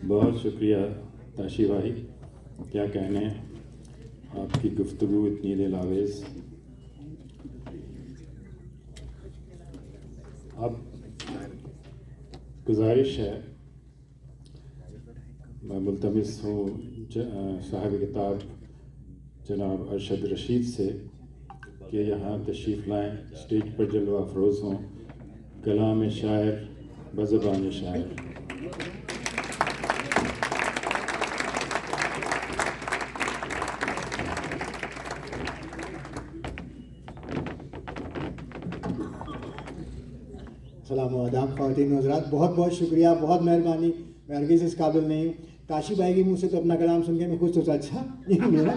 बहुत शुक्रिया ताशी भाई, क्या कहने, आपकी गुफ्तगू इतनी दिलावेज़। अब गुजारिश है, मैं मुल्तमिस हूँ साहिब किताब जनाब अरशद रशीद से कि यहाँ तशरीफ़ लाएँ, स्टेज पर जलवा अफरोज़ हों, कलाम शायर बज़बान शायर। सलाम आदाब ख़वातीन व हज़रात, बहुत बहुत शुक्रिया, बहुत मेहरबानी। मैं हरगिज़ इस काबिल नहीं हूँ। ताशी भाई के मुँह से तो अपना कलाम सुन के मैं खुश सोचा, अच्छा ये मेरा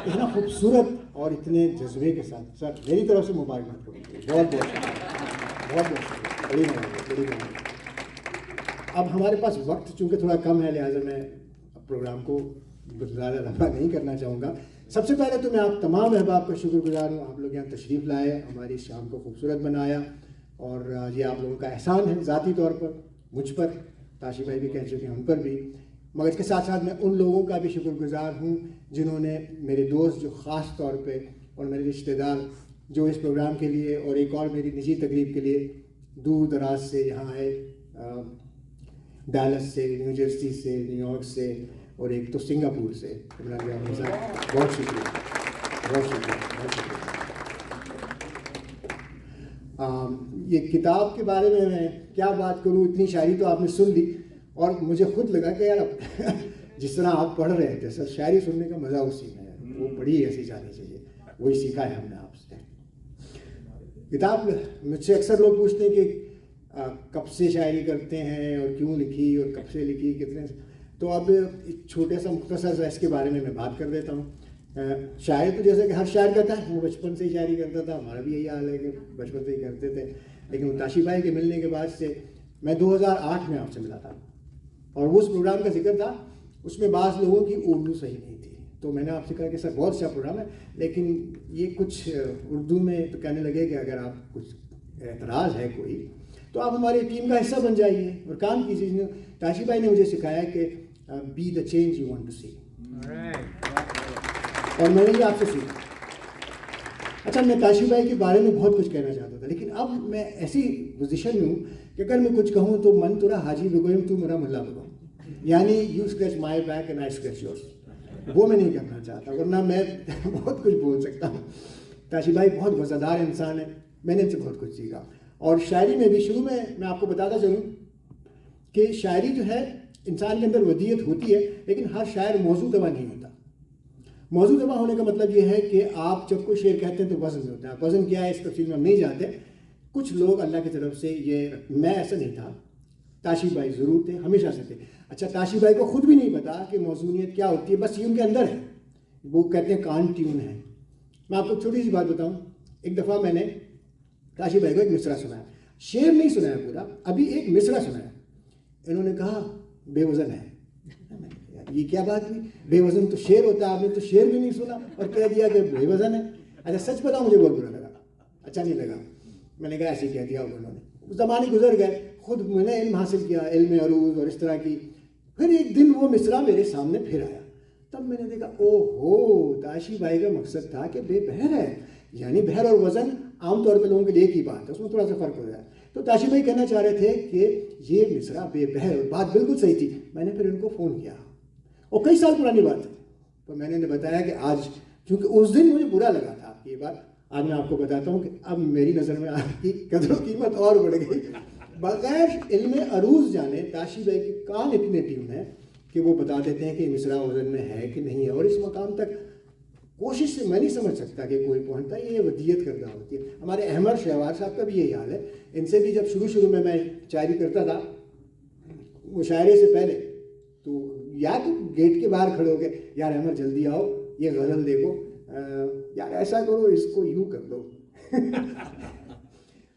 इतना खूबसूरत और इतने जज्बे के साथ। सर मेरी तरफ से मुबारकबाद करूँ, बहुत बहुत शुक्रिया, बहुत बहुत शुक्रिया, बड़ी मेहरबानी, बड़ी मेहरबानी। अब हमारे पास वक्त चूँकि थोड़ा कम है, लिहाजा मैं प्रोग्राम को ज़्यादा लंबा नहीं करना चाहूँगा। सबसे पहले तो मैं आप तमाम अहबाब का शुक्रगुजार हूँ, आप लोग यहाँ तशरीफ़ लाए, हमारी शाम को खूबसूरत बनाया, और ये आप लोगों का एहसान है ज़ाती तौर पर मुझ पर, ताशी भाई भी कह चुके हैं उन पर भी, मगर इसके साथ साथ मैं उन लोगों का भी शुक्रगुजार हूँ जिन्होंने, मेरे दोस्त जो ख़ास तौर पे, और मेरे रिश्तेदार जो इस प्रोग्राम के लिए और एक और मेरी निजी तकरीब के लिए दूर दराज से यहाँ आए, डैलस से, न्यू जर्सी से, न्यूयॉर्क से, और एक तो सिंगापुर से। बहुत शुक्रिया, बहुत शुक्रिया, बहुत शुक्रिया। ये किताब के बारे में मैं क्या बात करूँ, इतनी शायरी तो आपने सुन ली, और मुझे खुद लगा कि यार जिस तरह आप पढ़ रहे थे सर, शायरी सुनने का मज़ा उसी में है, वो पढ़ी ऐसी जानी चाहिए, वही सीखा है हमने आपसे। किताब मुझसे अक्सर लोग पूछते हैं कि कब से शायरी करते हैं और क्यों लिखी और कब से लिखी, कितने, तो अब एक छोटे सा मुख्तसर सा इसके बारे में मैं बात कर देता हूँ। शायर तो जैसे कि हर शायर करता है, वो बचपन से ही शायरी करता था, हमारा भी यही हाल है कि बचपन से ही करते थे, लेकिन ताशी भाई के मिलने के बाद से, मैं 2008 में आपसे मिला था, और उस प्रोग्राम का जिक्र था, उसमें बाज़ लोगों की उर्दू सही नहीं थी, तो मैंने आपसे कहा कि सर बहुत अच्छा प्रोग्राम है, लेकिन ये कुछ उर्दू में, तो कहने लगे कि अगर आप कुछ एतराज़ है कोई, तो आप हमारी टीम का हिस्सा बन जाइए और काम कीजिए। ताशी भाई ने मुझे सिखाया कि be the change you want to see, और मैंने ये आपसे सीखा। अच्छा, मैं ताशी भाई के बारे में बहुत कुछ कहना चाहता था, लेकिन अब मैं ऐसी पोजीशन में हूँ कि अगर मैं कुछ कहूँ तो मन तुरा हाजी बिगोयम तू मेरा मुल्ला बिगो, यानी you scratch my back and I scratch yours, वो मैं नहीं करना चाहता, वरना मैं बहुत कुछ बोल सकता हूँ। ताशी भाई बहुत वज़ादार इंसान है, मैंने इनसे बहुत कुछ सीखा, और शायरी में भी शुरू में मैं आपको बताता चलूँ कि शायरी जो है, इंसान के अंदर वदीयत होती है, लेकिन हर शायर मौजू दवा नहीं होता। मौजू दवा होने का मतलब ये है कि आप जब कोई शेर कहते हैं तो वज़न होता है। वज़न क्या है इस तफसील में हम नहीं जाते। कुछ लोग अल्लाह की तरफ से, ये मैं ऐसा नहीं था, ताशी भाई ज़रूर थे, हमेशा से थे। अच्छा, ताशी भाई को खुद भी नहीं पता कि मौजूनियत क्या होती है, बस ये उनके अंदर है, वो कहते हैं कान ट्यून है। मैं आपको छोटी सी बात बताऊँ, एक दफ़ा मैंने ताशी भाई को एक मिसरा सुनाया, शेर नहीं सुनाया पूरा, अभी एक मिसरा सुनाया। इन्होंने कहा बेवज़न है। ये क्या बात हुई, बेवज़न तो शेर होता है, आपने तो शेर भी नहीं सुना और कह दिया कि बेवज़न है। अच्छा सच बताऊँ, मुझे बहुत बुरा लगा, अच्छा नहीं लगा। मैंने कहा ऐसे ही कह दिया उन्होंने। ज़माने गुजर गए, खुद मैंने इल्म हासिल किया, इल्म अरूज और इस तरह की। फिर एक दिन वो मिसरा मेरे सामने फिर आया, तब मैंने देखा ओहो, ताशी भाई का मकसद था कि बेबहर है, यानी बहर और वज़न आमतौर पर लोगों के लिए एक ही बात है, उसमें थोड़ा सा फ़र्क हो जाए। तो ताशी भाई कहना चाह रहे थे कि ये मिसरा बेबहर, और बात बिल्कुल सही थी। मैंने फिर इनको फ़ोन किया, और कई साल पुरानी बात है, तो मैंने इन्हें बताया कि आज, क्योंकि उस दिन मुझे बुरा लगा था ये बात, आज मैं आपको बताता हूँ कि अब मेरी नज़र में आपकी कदर कीमत और बढ़ गई। बगैर इल्म अरूज जाने ताशी भाई के कान इतने ट्यून है कि वो बता देते हैं कि मिसरा वज़न में है कि नहीं है, और इस मकाम तक कोशिश से मैं नहीं समझ सकता कि कोई पहुँचता है, ये वदीयत करदा होती है। हमारे अहमद शहवार साहब का भी यही हाल है। इनसे भी जब शुरू में मैं शायरी करता था, मुशायरे से पहले, तो या तो गेट के बाहर खड़े हो गए, यार अहमद जल्दी आओ, ये गज़ल देखो, यार ऐसा करो, इसको यूँ कर दो।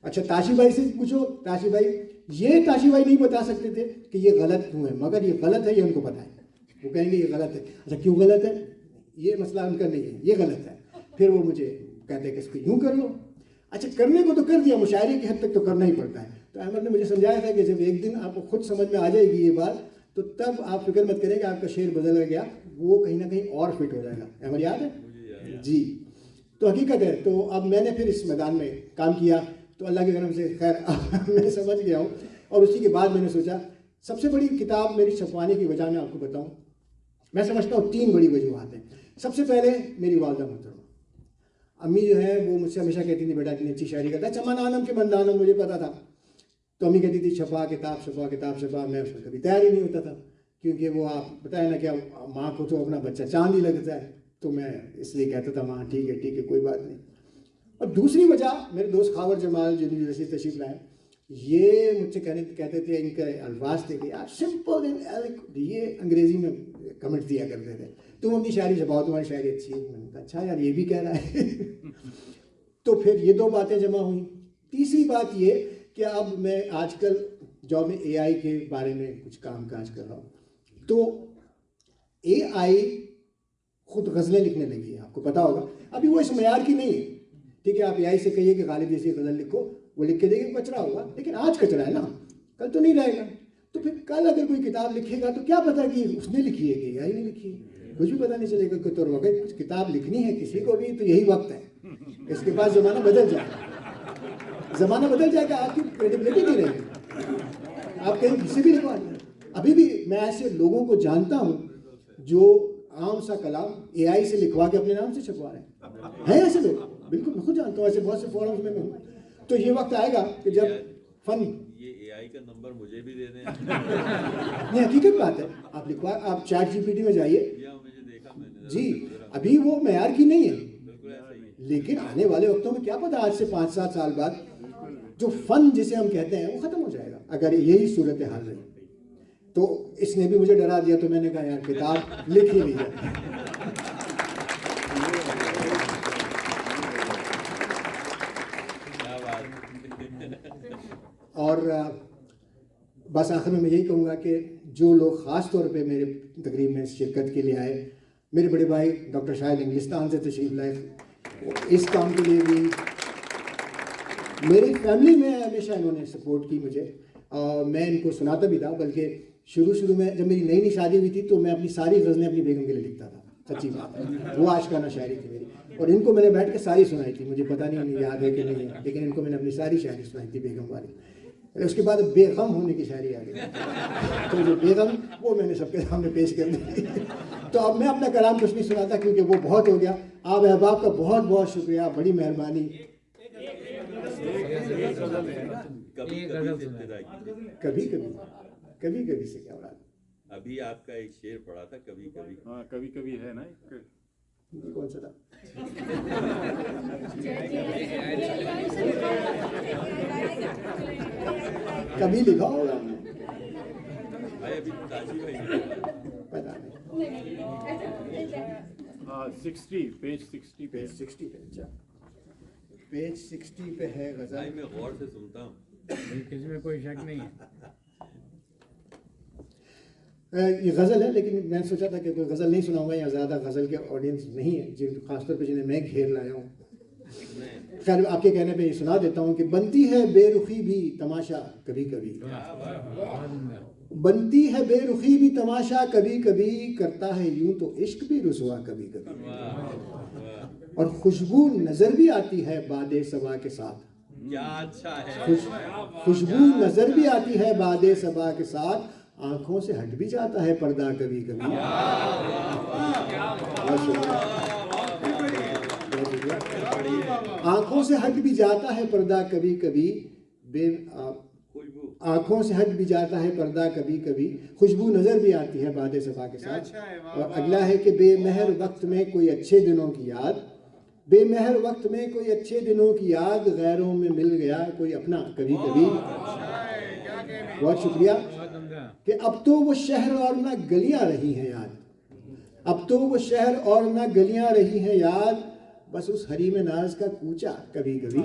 अच्छा, ताशी भाई से पूछो, ताशी भाई, ये ताशी भाई नहीं बता सकते थे कि ये गलत क्यों है, मगर ये गलत है ये उनको पता है। वो कहेंगे ये गलत है। अच्छा क्यों गलत है, ये मसला उनका नहीं है, ये गलत है। फिर वो मुझे कहते हैं कि इसको यूँ कर लो। अच्छा, करने को तो कर दिया, मुशायरे की हद तक तो करना ही पड़ता है। तो अहमद ने मुझे समझाया था कि जब एक दिन आपको खुद समझ में आ जाएगी ये बात, तो तब आप फिक्र मत करें कि आपका शेर बदल गया, वो कहीं ना कहीं और फिट हो जाएगा। अहमद याद है जी? तो हकीकत है। तो अब मैंने फिर इस मैदान में काम किया, तो अल्लाह के करम से खैर मैं समझ गया हूँ। और उसी के बाद मैंने सोचा सबसे बड़ी किताब मेरी छपवाने की वजह मैं आपको बताऊँ, मैं समझता हूँ 3 बड़ी वजूहत हैं। सबसे पहले मेरी वालदा मोहतरमा, अम्मी जो है वो मुझसे हमेशा कहती थी बेटा इतनी अच्छी शायरी करता है, चमन आनम के बंदानम मुझे पता था। तो अम्मी कहती थी छपा किताब छपा किताब छपा, मैं उसमें कभी तैयार ही नहीं होता था, क्योंकि वो आप बताए ना क्या, माँ को तो अपना बच्चा चांद ही लगता है। तो मैं इसलिए कहता था माँ ठीक है कोई बात नहीं। और दूसरी वजह मेरे दोस्त खावर जमाल जो यूनिवर्सिटी तशरीफ लाए, ये मुझसे कहते थे, इनके अल्फाज थे कि यार सिंपल एंड एलिक्वेंट, ये अंग्रेज़ी में कमेंट दिया करते थे, तुम अपनी शायरी छपाओ, तुम्हारी शायरी अच्छी है। मैंने कहा अच्छा यार ये भी कह रहा है। तो फिर ये 2 बातें जमा हुई। तीसरी बात ये कि अब मैं आजकल जॉब में AI के बारे में कुछ काम काज कर रहा हूँ, तो AI खुद गज़लें लिखने लगी है, आपको पता होगा। अभी वो इस मयार की नहीं है, ठीक है, आप AI से कहिए कि गालिब जैसी गज़ल लिखो, वो लिख के देगी, कचरा होगा, लेकिन आज कचरा है ना, कल तो नहीं रहेगा। तो फिर कल अगर कोई किताब लिखेगा तो क्या पता कि उसने लिखी है कि AI ने लिखी है, कुछ भी पता नहीं चलेगा। कि तो अगर कुछ किताब लिखनी है किसी को भी तो यही वक्त है, इसके बाद ज़माना बदल जाएगा, ज़माना बदल जाएगा, आपकी क्रेडिबिलिटी नहीं रहेगी, आप कहीं किसी भी लिखवा लें। अभी भी मैं ऐसे लोगों को जानता हूँ जो आम सा कलाम AI से लिखवा के अपने नाम से छपवा रहे हैं ऐसे लोग, बिल्कुल मैं खुद जानता हूँ, ऐसे बहुत से फोरम्स में मैं हूँ। तो ये वक्त आएगा कि जब फन, ये AI का नंबर मुझे भी दे दें। नहीं हकीकत बात है, आप लिखवा, आप चैट GPT में जाइए जी, अभी वो मयार की नहीं है, लेकिन आने वाले वक्तों में क्या पता, आज से 5-7 साल बाद जो फन जिसे हम कहते हैं वो ख़त्म हो जाएगा, अगर यही सूरत हाल रही। तो इसने भी मुझे डरा दिया, तो मैंने कहा यार किताब लिख ही ली जाए। और बस आखिर में मैं यही कहूँगा कि जो लोग ख़ास तौर पे मेरे तकरीब में शिरकत के लिए आए, मेरे बड़े भाई डॉक्टर शाहिद इंग्लिस्तान से तशरीफ लाए, इस काम के लिए भी मेरी फैमिली में हमेशा इन्होंने सपोर्ट की मुझे, और मैं इनको सुनाता भी था। बल्कि शुरू में जब मेरी नई शादी हुई थी तो मैं अपनी सारी गज़लें अपनी बेगम के लिए लिखता था, सच्ची बात है, वो आशिकाना शायरी थी मेरी, और इनको मैंने बैठ के सारी सुनाई थी, मुझे पता नहीं याद है कि नहीं, लेकिन इनको मैंने अपनी सारी शायरी सुनाई थी बेगम वाली। उसके बाद बेगम होने की शायरी आ गई, तो जो बेगम वो मैंने सबके सामने पेश कर दी। तो अब मैं अपना कलाम कुछ नहीं सुनाता क्योंकि वो बहुत हो गया। आप अहबाब का बहुत बहुत शुक्रिया, बड़ी मेहरबानी। कभी कभी से क्या बात, अभी आपका एक शेर पढ़ा था, कभी कभी। हाँ कभी कभी है ना, कौन सा था? कभी लिखा होगा भाई, अभी ताजी भाई पता नहीं। 60 पेज 60 पेज 60 पे, अच्छा पेज 60 पे है भाई, गजल। मैं गौर से सुनता हूँ, किसी में कोई शक नहीं है। ये गज़ल है, लेकिन मैं सोचा था कि कोई गज़ल नहीं सुनाऊंगा, या ज़्यादा गज़ल के ऑडियंस नहीं है जिन खासतौर पे जिन्हें मैं घेर लाया हूँ। खैर आपके कहने पे ये सुना देता हूँ कि बनती है बेरुखी भी तमाशा कभी कभी, बनती है बेरुखी भी तमाशा कभी कभी, करता है यूं तो इश्क भी रुसवा कभी कभी, और खुशबू नज़र भी आती है बादे सबा के साथ। क्या अच्छा है, खुशबू नज़र भी आती है बादे सबा के साथ, आंखों से हट भी जाता है पर्दा कभी कभी। आंखों से हट भी जाता है पर्दा कभी कभी, आंखों से हट भी जाता है पर्दा कभी कभी, खुशबू नजर भी आती है बादे सफा के साथ। और अगला है कि बेमहर वक्त में कोई अच्छे दिनों की याद, बेमहर वक्त में कोई अच्छे दिनों की याद, गैरों में मिल गया कोई अपना कभी कभी। बहुत शुक्रिया कि अब तो वो शहर और ना गलियां रही हैं याद, अब तो वो शहर और ना गलियां रही हैं याद, बस उस हरी में नाज का कूचा कभी कभी,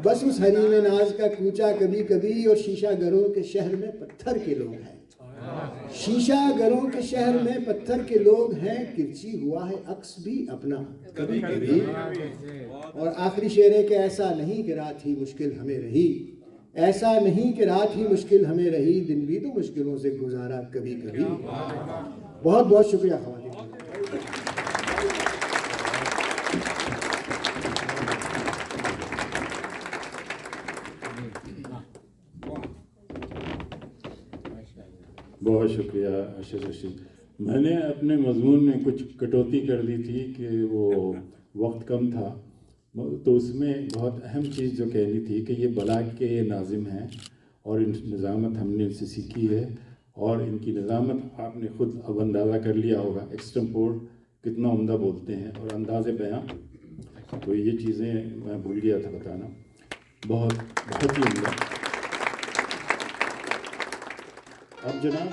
बस उस हरी में नाज का कूचा कभी कभी, और शीशा घरों के शहर में पत्थर के लोग हैं। शीशा घरों के शहर में पत्थर के लोग हैं, किरची हुआ है अक्स भी अपना कभी कभी। और आखिरी शेर है कि ऐसा नहीं कि रात ही मुश्किल हमें रही, ऐसा नहीं कि रात ही मुश्किल हमें रही, दिन भी तो मुश्किलों से गुजारा कभी कभी। बहुत बहुत शुक्रिया खवातीन। बहुत शुक्रिया अरशद रशीद। मैंने अपने मजमून में कुछ कटौती कर दी थी कि वो वक्त कम था, तो उसमें बहुत अहम चीज़ जो कहनी थी कि ये बलाग के ये नाजिम हैं और इन निज़ामत हमने इनसे सीखी है, और इनकी निज़ामत आपने ख़ुद अब अंदाज़ा कर लिया होगा, एक्सटेम्पोर कितना उम्दा बोलते हैं और अंदाज़े बयां, तो ये चीज़ें मैं भूल गया था बताना, बहुत ही उम्दा। अब जनाब